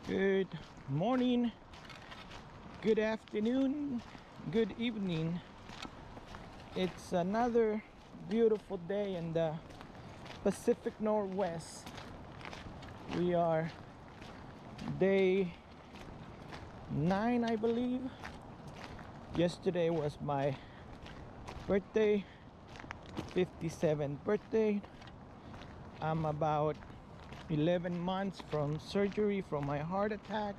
Good morning, good afternoon, good evening. It's another beautiful day in the Pacific Northwest. We are day 9, I believe. Yesterday was my birthday, 57th birthday. I'm about 11 months from surgery from my heart attack.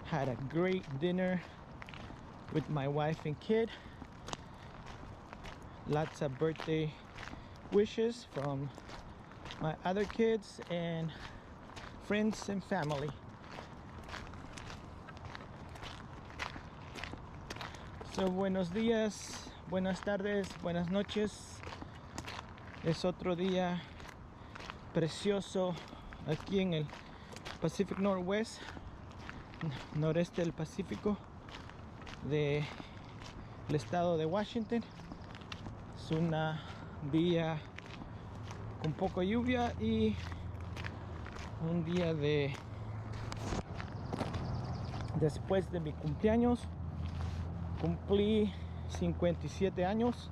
Had a great dinner with my wife and kid. Lots of birthday wishes from my other kids and friends and family. So buenos días, buenas tardes, buenas noches. Es otro día precioso aquí en el Pacific Northwest, noreste del Pacífico del estado de Washington. Es un día con poca lluvia y un día después de mi cumpleaños. Cumplí 57 años,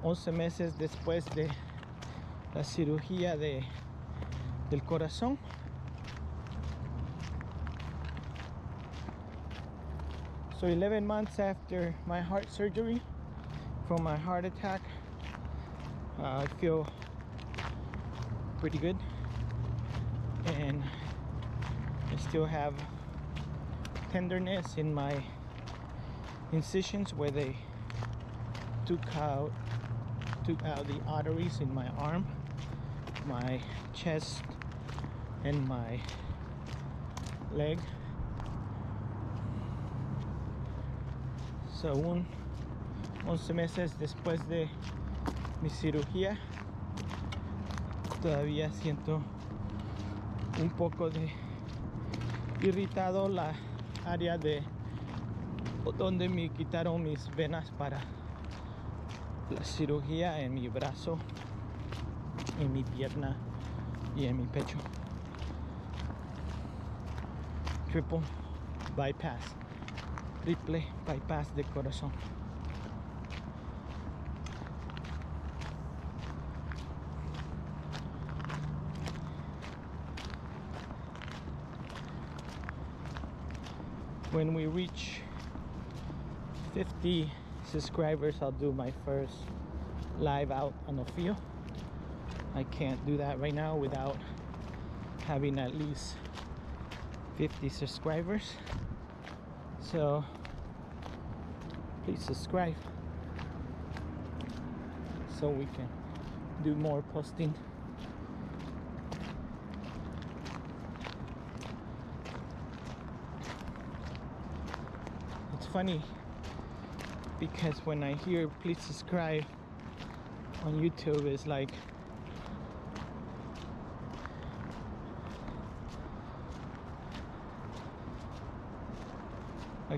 11 meses después de la cirugía del corazón. So 11 months after my heart surgery from my heart attack, I feel pretty good, and I still have tenderness in my incisions where they took out the arteries in my arm, my chest, and my leg. So 11 meses después de mi cirugía, todavía siento un poco de irritado la área de donde me quitaron mis venas para la cirugía, en mi brazo, en mi pierna y en mi pecho. Triple bypass de corazón. When we reach 50 subscribers, I'll do my first live out on the field. I can't do that right now without having at least 50 subscribers. So please subscribe so we can do more posting. It's funny because when I hear please subscribe on YouTube, it's like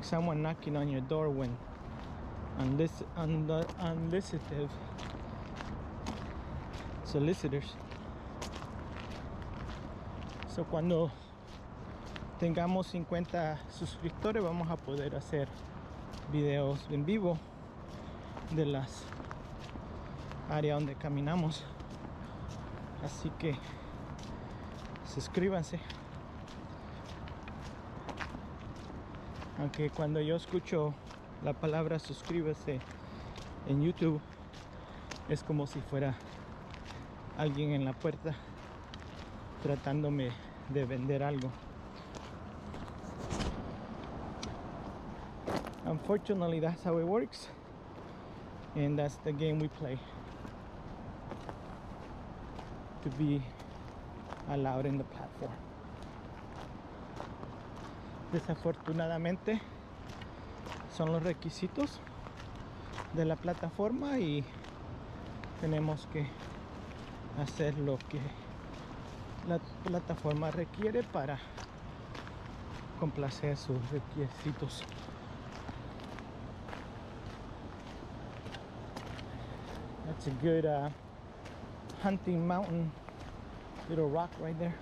someone knocking on your door when unsolicited solicitors. So cuando tengamos 50 suscriptores vamos a poder hacer videos en vivo de las áreas donde caminamos, así que suscríbanse. Aunque cuando yo escucho la palabra suscríbase en YouTube es como si fuera alguien en la puerta tratándome de vender algo. Unfortunately, that's how it works, and that's the game we play, to be allowed in the platform. Desafortunadamente son los requisitos de la plataforma y tenemos que hacer lo que la plataforma requiere para complacer sus requisitos. That's a good hunting mountain little rock right there.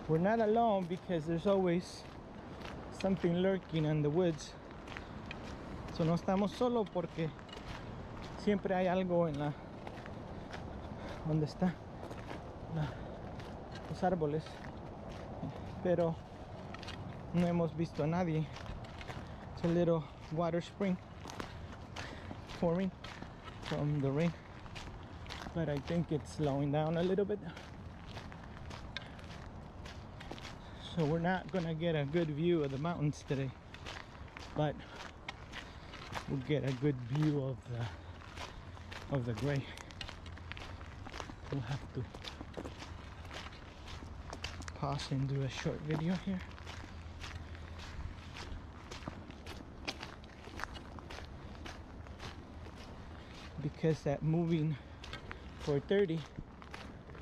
we're not alone, because there's always something lurking in the woods. So no estamos solos, porque siempre hay algo en la donde está los árboles, pero no hemos visto a nadie. It's a little water spring forming from the rain, but I think it's slowing down a little bit. So we're not gonna get a good view of the mountains today, but we'll get a good view of the gray. We'll have to pause and do a short video here. Because that moving for 30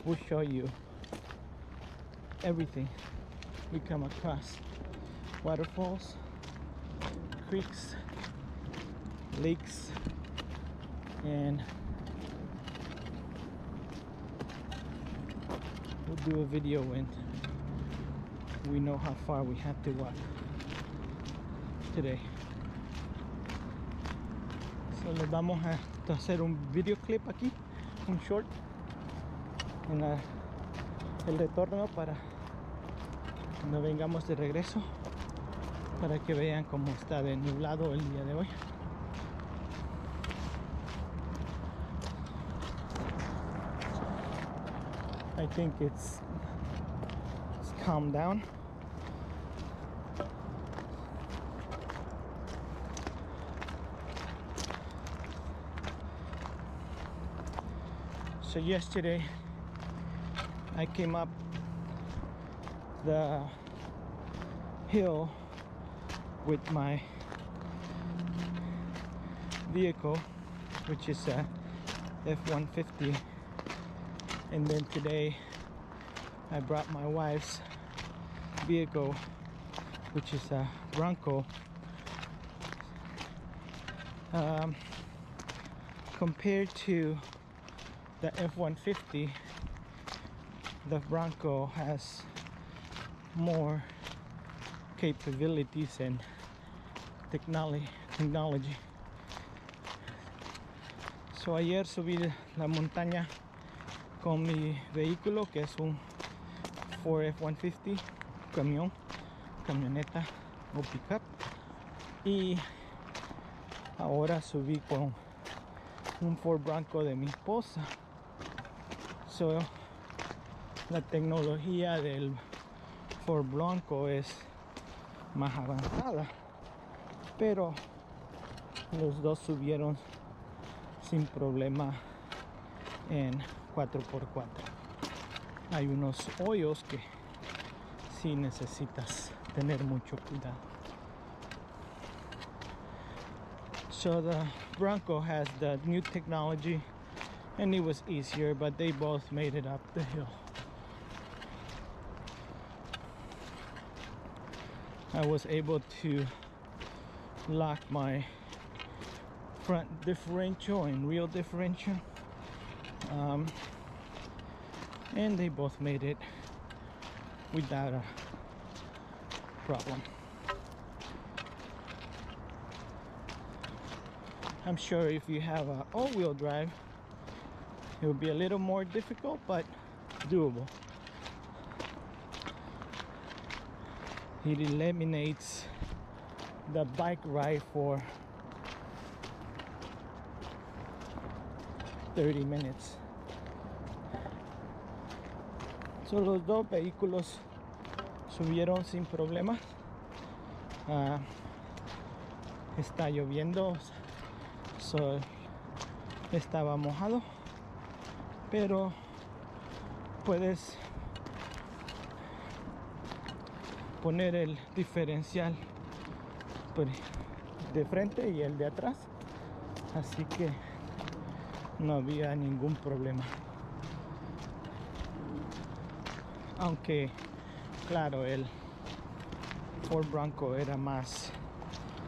will show you everything we come across: waterfalls, creeks, lakes, and we'll do a video when we know how far we have to walk today. So les vamos a hacer un video clip aquí, un short, en el retorno, para cuando vengamos de regreso, para que vean cómo está de nublado el día de hoy. I think it's calmed down. So yesterday I came up the hill with my vehicle, which is a F-150, and then today I brought my wife's vehicle, which is a Bronco. Compared to the F-150, the Bronco has more capabilities and technology. So ayer subí la montaña con mi vehículo, que es un Ford F-150, camioneta o pickup, y ahora subí con un Ford Bronco de mi esposa. So la tecnología del Ford Bronco es más avanzada, pero los dos subieron sin problema en 4x4. Hay unos hoyos que sí necesitas tener mucho cuidado. So the Bronco has the new technology, and it was easier, but they both made it up the hill. I was able to lock my front differential and rear differential, and they both made it without a problem. I'm sure if you have an all-wheel drive, it will be a little more difficult, but doable. It eliminates the bike ride for 30 minutes. So los dos vehículos subieron sin problemas. Está lloviendo, so estaba mojado, pero puedes poner el diferencial de frente y el de atrás, así que no había ningún problema. Aunque claro, el Ford Bronco era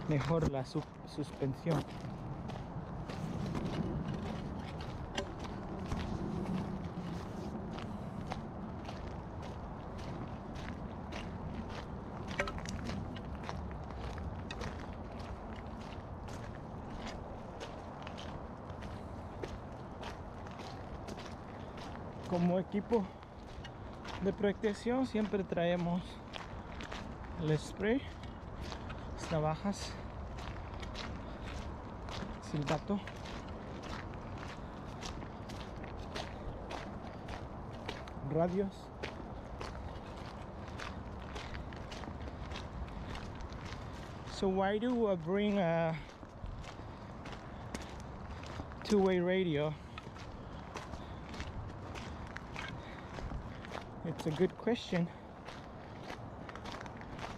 mejor la suspensión. como equipo de protección siempre traemos el spray, las navajas, silbato, radios. So why do I bring a two-way radio? It's a good question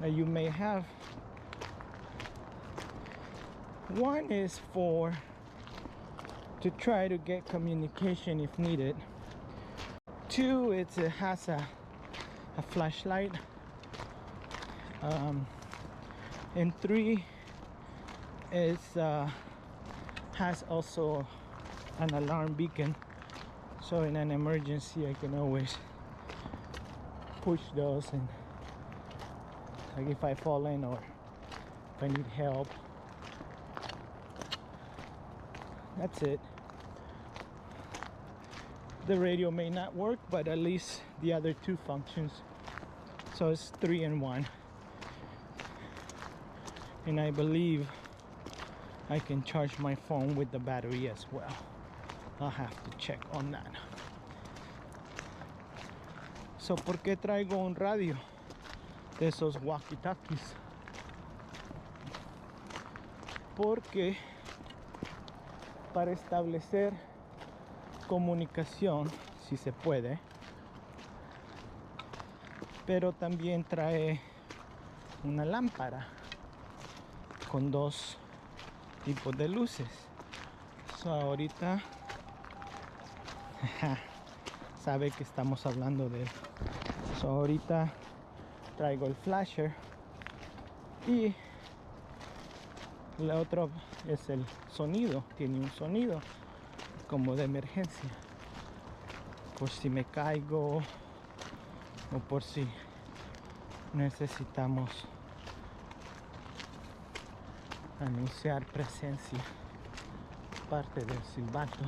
that you may have. One is to try to get communication if needed. Two, it has a flashlight. And three is has also an alarm beacon, so in an emergency I can always push those, and like if I fall in or if I need help. That's it. The radio may not work, but at least the other two functions, so it's 3 in 1. And I believe I can charge my phone with the battery as well. I'll have to check on that. So, ¿por qué traigo un radio de esos walkie-talkies? Porque para establecer comunicación, si se puede, pero también trae una lámpara con 2 tipos de luces. So ahorita sabe que estamos hablando de él. So ahorita traigo el flasher y la otra es el sonido. Tiene un sonido como de emergencia, por si me caigo o por si necesitamos anunciar presencia, parte del silbato.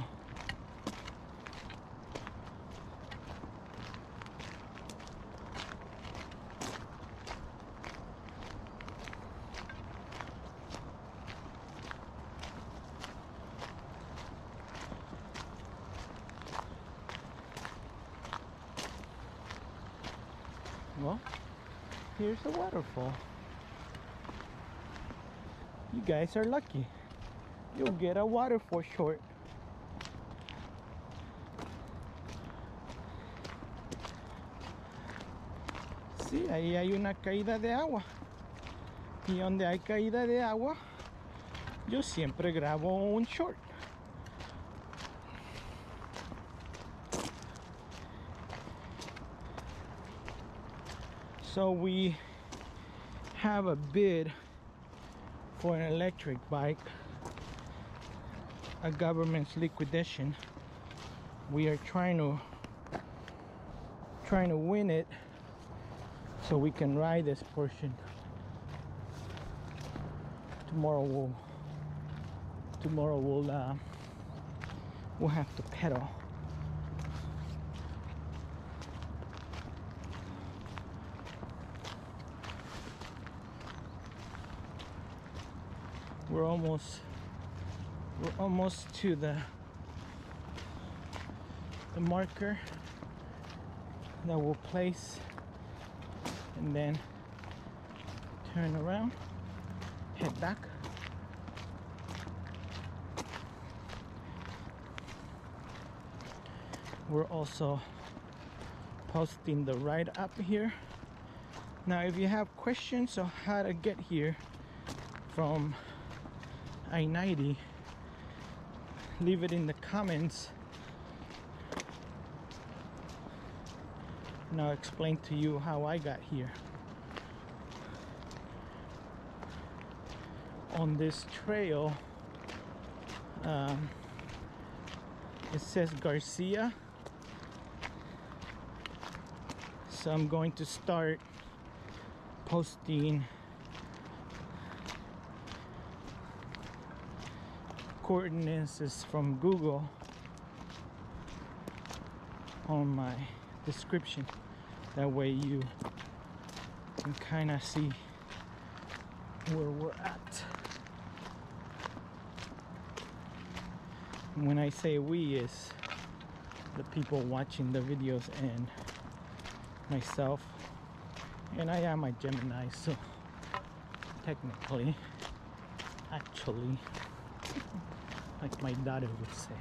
Well, here's a waterfall. You guys are lucky. You'll get a waterfall short. Sí, ahí hay una caída de agua. Y donde hay caída de agua, yo siempre grabo un short. So we have a bid for an electric bike, a government's liquidation. We are trying to win it so we can ride this portion. Tomorrow we'll have to pedal. We're almost to the marker that we'll place, and then turn around, head back. We're also posting the ride up here. Now if you have questions on how to get here from I-90, leave it in the comments and I'll explain to you how I got here. On this trail, it says Garcia, so I'm going to start posting coordinates from Google on my description. That way you can kind of see where we're at. When I say we, is the people watching the videos and myself. And I am a Gemini, so technically, actually, like my daughter would say.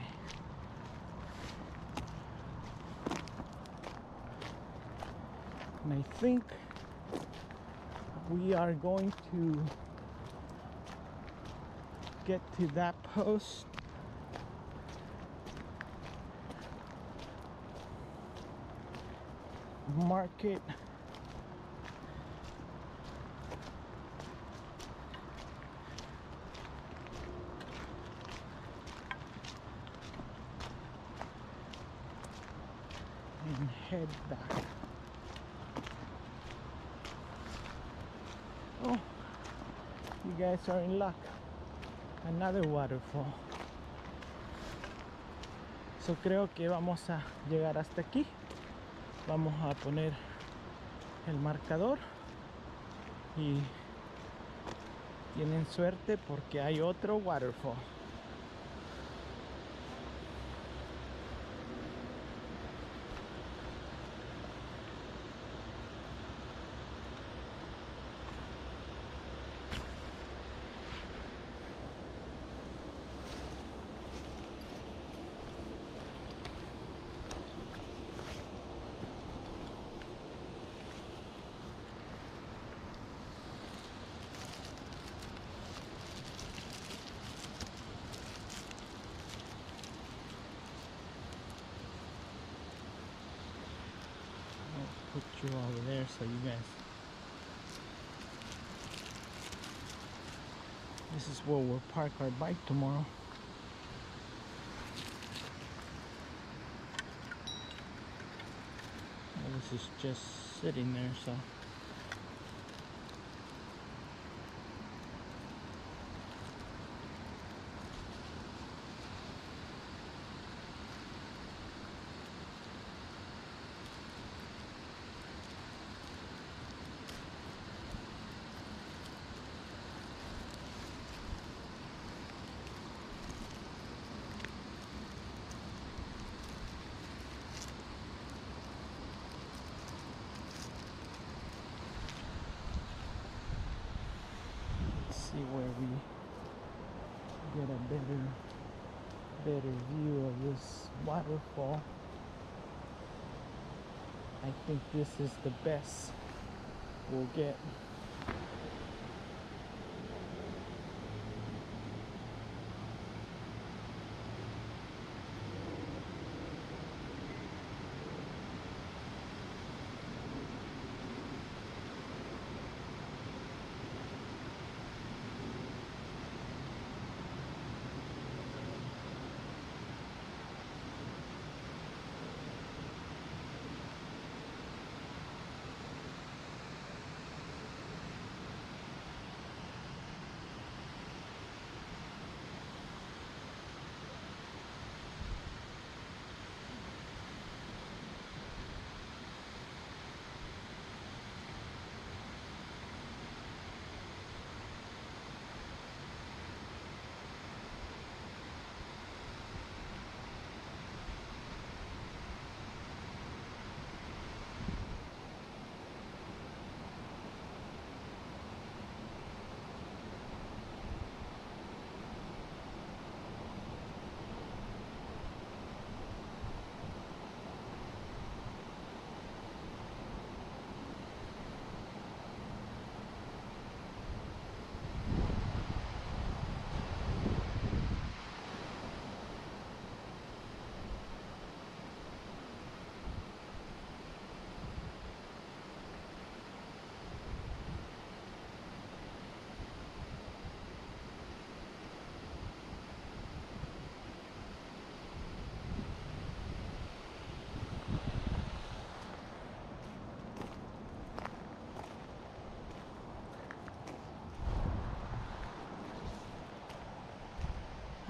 And I think we are going to get to that post market and head back. Oh, you guys are in luck. Another waterfall. So creo que vamos a llegar hasta aquí. Vamos a poner el marcador y tienen suerte porque hay otro waterfall. Put you over there so you guys, this is where we'll park our bike tomorrow. And this is just sitting there, so see where we get a better view of this waterfall. I think this is the best we'll get.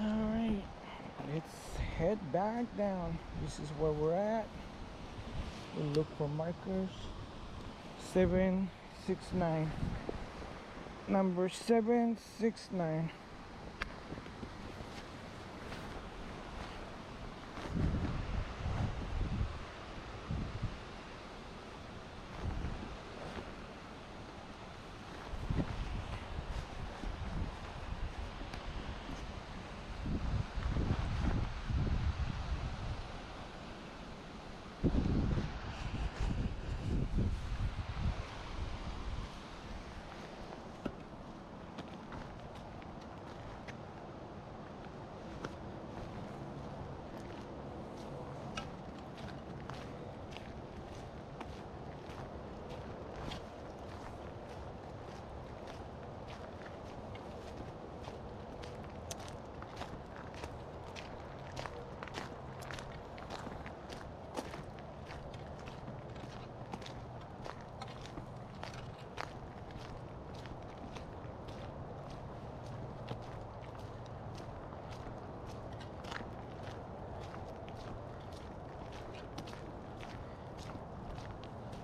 Alright, let's head back down. This is where we're at. We look for markers. 769. Number 769.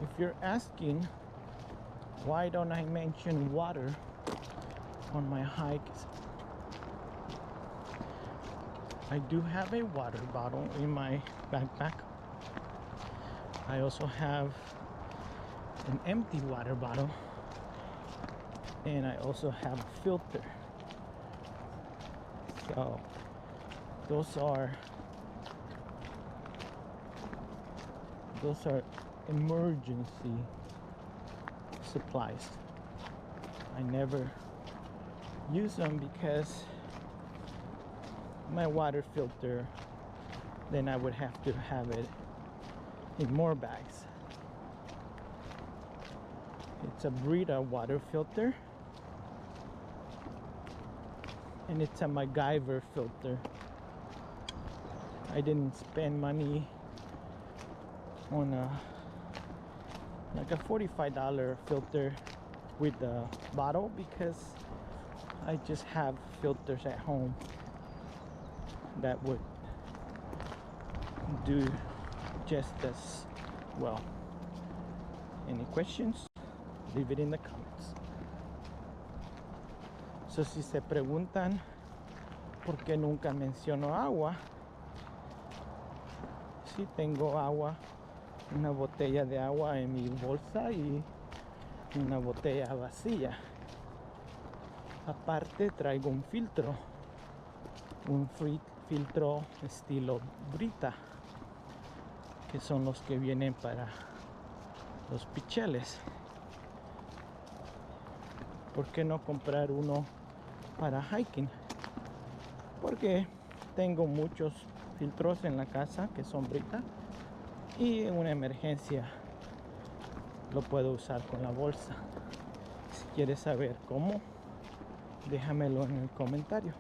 If you're asking why don't I mention water on my hikes, I do have a water bottle in my backpack. I also have an empty water bottle, and I also have a filter. So those are emergency supplies. I never use them because my water filter, then I would have to have it in more bags. It's a Brita water filter, and it's a MacGyver filter. I didn't spend money on like a $45 filter with the bottle because I just have filters at home that would do just as well. Any questions? Leave it in the comments. So si se preguntan por qué nunca menciono agua, sí tengo agua, una botella de agua en mi bolsa y una botella vacía. Aparte traigo un filtro, filtro estilo Brita, que son los que vienen para los picheles. ¿Por qué no comprar uno para hiking? Porque tengo muchos filtros en la casa que son Brita, y en una emergencia lo puedo usar con la bolsa. Si quieres saber cómo, déjamelo en el comentario.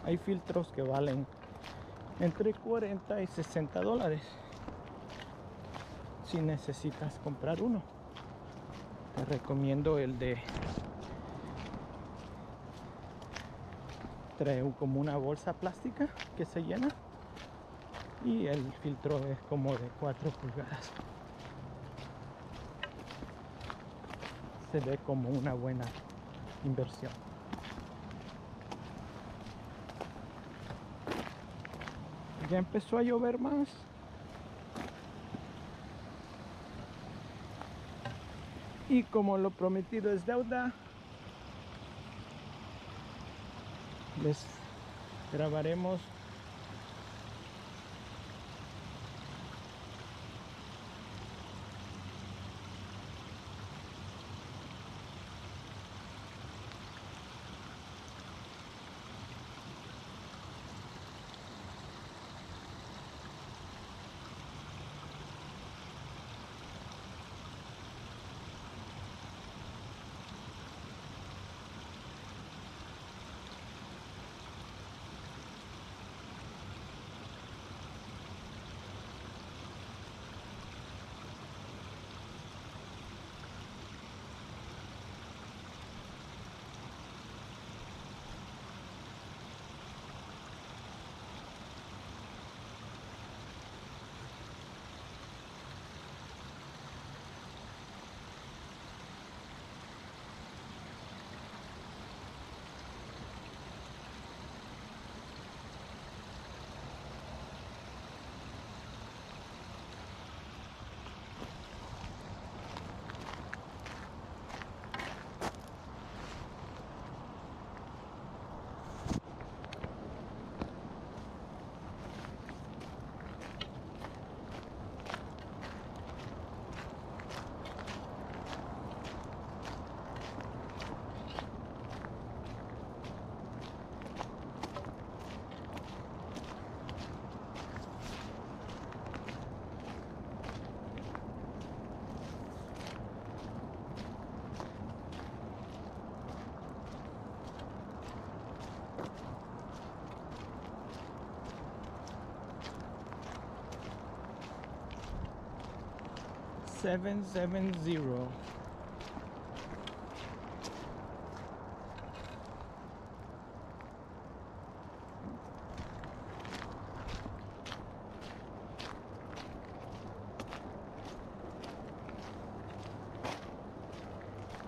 Hay filtros que valen entre 40 y 60 dólares. Si necesitas comprar uno, te recomiendo el de, trae como una bolsa plástica que se llena, y el filtro es como de 4 pulgadas. Se ve como una buena inversión. Ya empezó a llover más. Y como lo prometido es deuda, les grabaremos 770.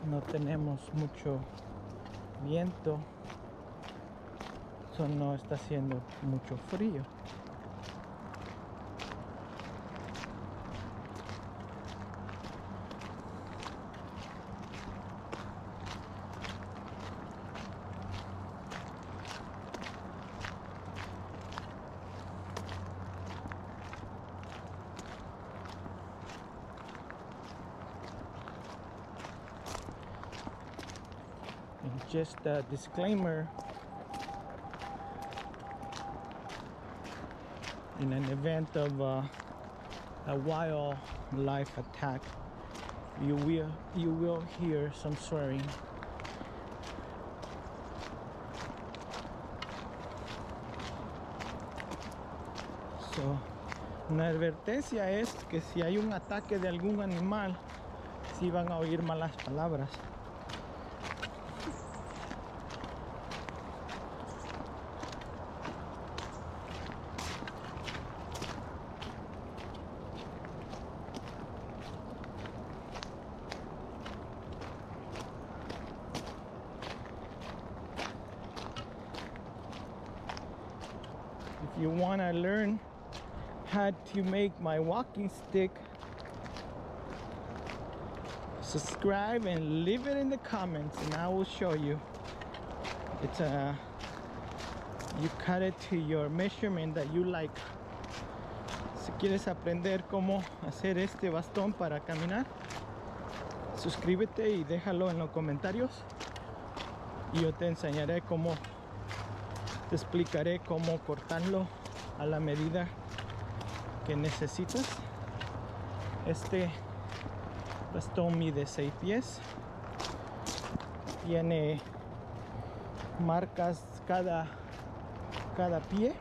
No tenemos mucho viento, so no está haciendo mucho frío. And just a disclaimer, in an event of a wildlife attack, you will hear some swearing. So, una advertencia es que si hay un ataque de algún animal, sí van a oír malas palabras. If you want to learn how to make my walking stick, subscribe and leave it in the comments and I will show you. It's you cut it to your measurement that you like. Si quieres aprender cómo hacer este bastón para caminar, suscríbete y déjalo en los comentarios y yo te enseñaré cómo, te explicaré cómo cortarlo a la medida que necesitas. Este bastón mide 6 pies, tiene marcas cada pie,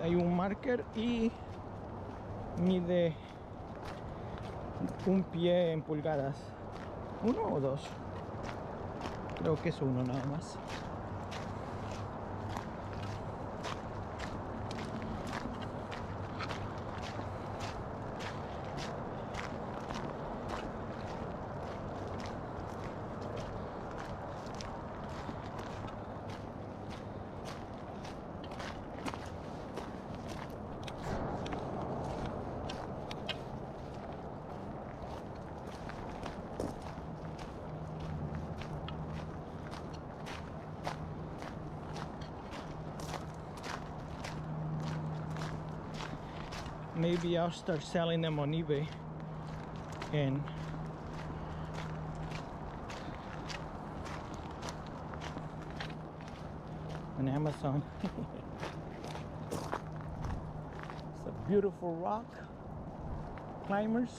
hay un marker y mide 1 pie en pulgadas. ¿1 o 2? Creo que es 1 nada más. Maybe I'll start selling them on eBay and on Amazon. It's a beautiful rock climbers.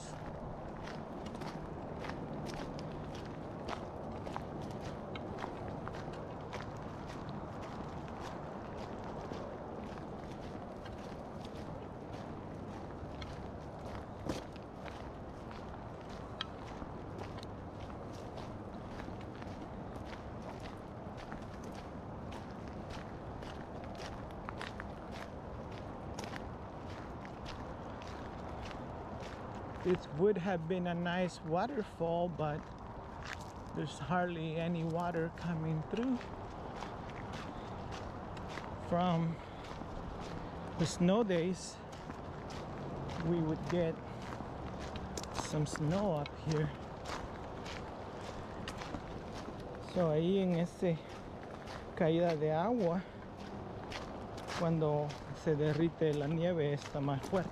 This would have been a nice waterfall, but there's hardly any water coming through from the snow days. We would get some snow up here. So ahí en ese caída de agua, cuando se derrite la nieve está más fuerte.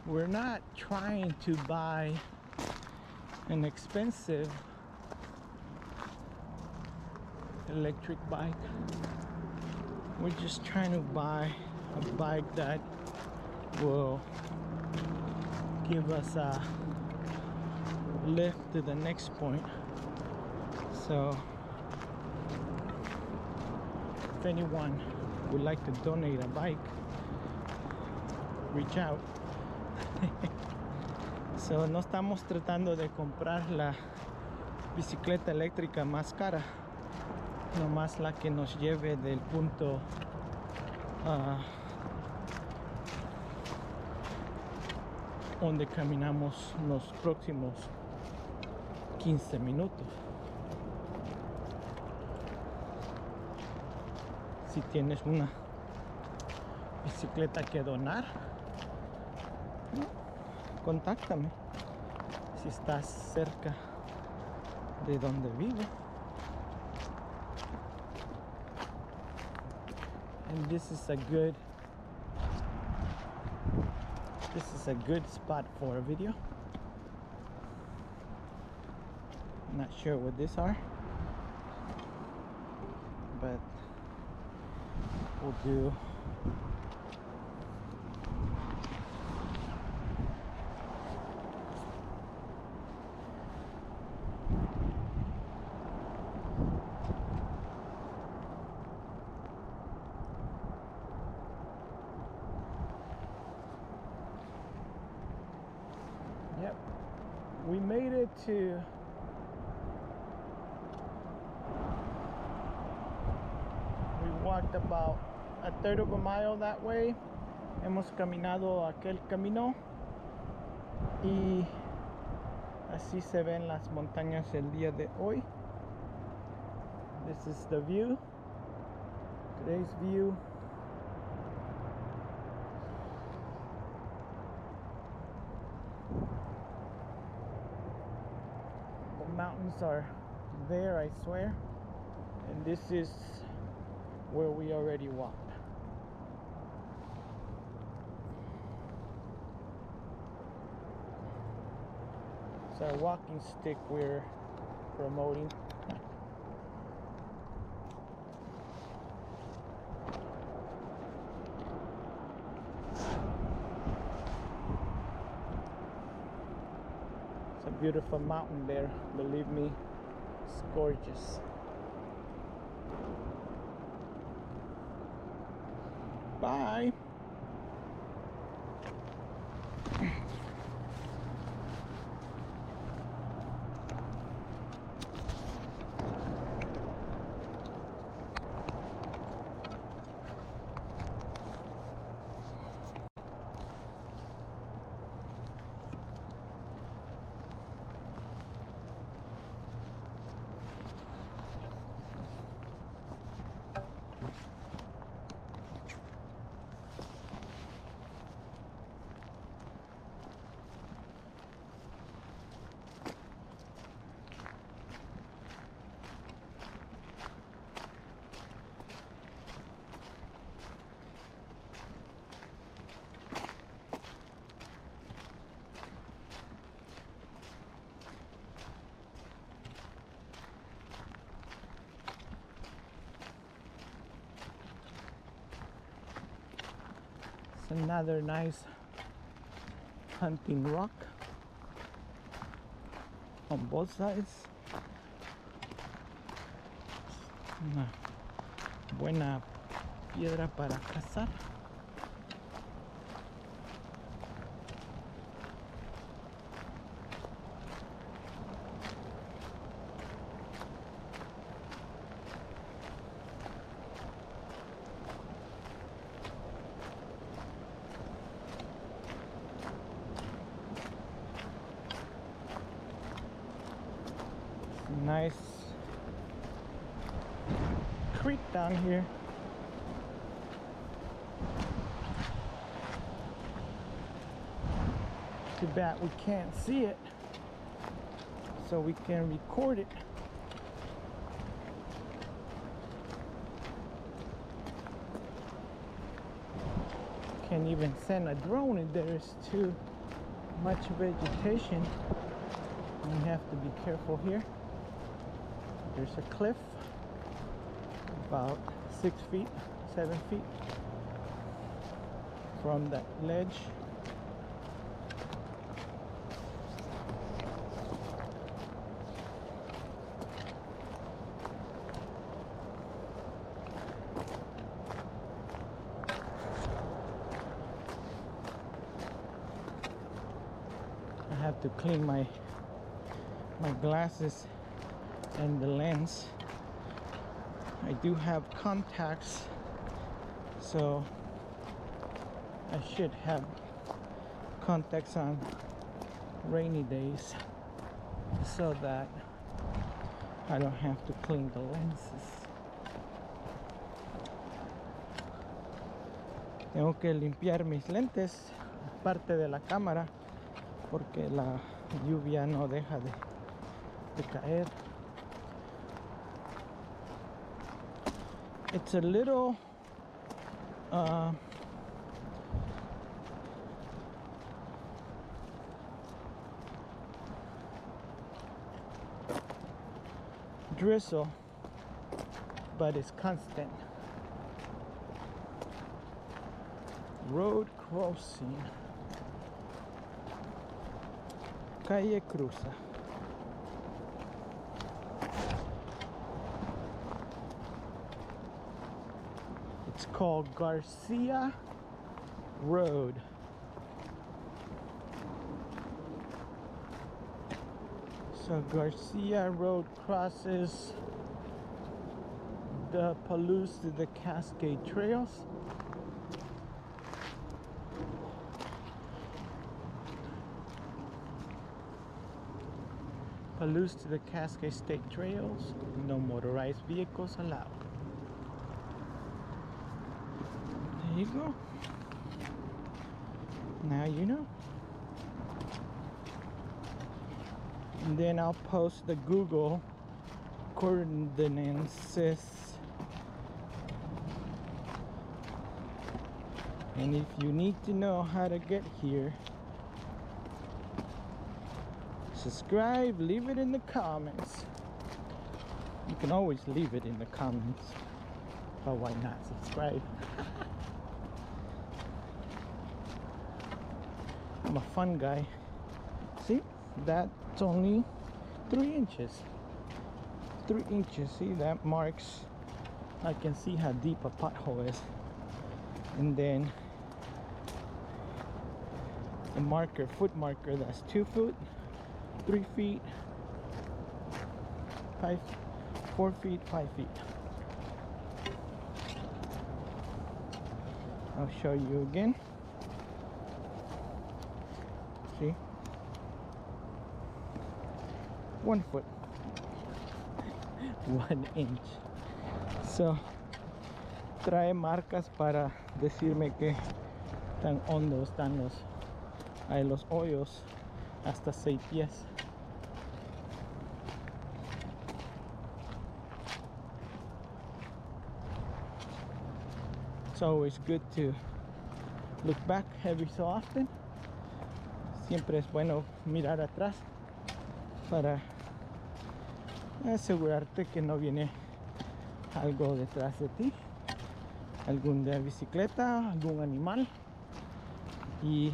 we're not trying to buy an expensive electric bike. We're just trying to buy a bike that will give us a lift to the next point. So if anyone would like to donate a bike, reach out. So no estamos tratando de comprar la bicicleta eléctrica más cara, nomás la que nos lleve del punto donde caminamos los próximos 15 minutos. Si tienes una bicicleta que donar, contáctame si estás cerca de donde vivo. And this is a good spot for a video. I'm not sure what these are, but we'll do. Yep, we made it to walked about a third of a mile that way. Hemos caminado aquel camino y así se ven las montañas el día de hoy. This is the view, today's view. The mountains are there, I swear, and this is where we already walked. It's our walking stick we're promoting. It's a beautiful mountain there, believe me, it's gorgeous. Bye. It's another nice hunting rock on both sides. Una buena piedra para cazar. Nice creek down here. Too bad we can't see it, so we can record it. Can't even send a drone in there, it's too much vegetation. You have to be careful here. There's a cliff about 6 feet, 7 feet from that ledge. I have to clean my glasses and the lens. I do have contacts, so I should have contacts on rainy days so that I don't have to clean the lenses. Tengo que limpiar mis lentes, parte de la cámara, porque la lluvia no deja de caer. It's a little drizzle, but it's constant. Road crossing. Calle Cruza. It's called Garcia Road. So Garcia Road crosses the Palouse to the Cascade Trails. Palouse to the Cascades State Trails. No motorized vehicles allowed. There you go. Now you know. And then I'll post the Google coordinates. And if you need to know how to get here, subscribe, leave it in the comments. You can always leave it in the comments, but why not subscribe? I'm a fun guy. See, that's only 3 inches. 3 inches. See, that marks, I can see how deep a pothole is. And then a marker, foot marker, that's 2 foot, 3 feet, 4 feet, 5 feet. I'll show you again. See, 1 foot, 1 inch. So trae marcas para decirme que tan hondos están los hoyos, hasta 6 pies. It's always good to look back every so often. Siempre es bueno mirar atrás para asegurarte que no viene algo detrás de ti, algún de bicicleta, algún animal. Y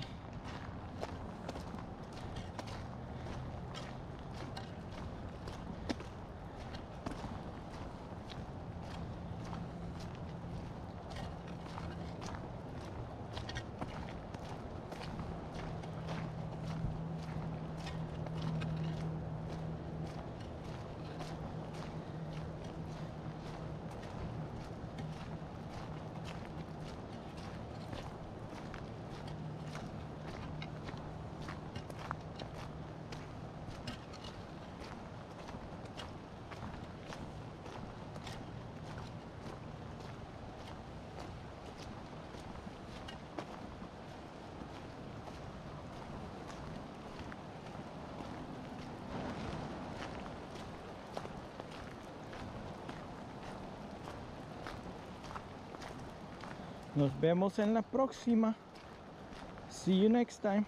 nos vemos en la próxima. See you next time.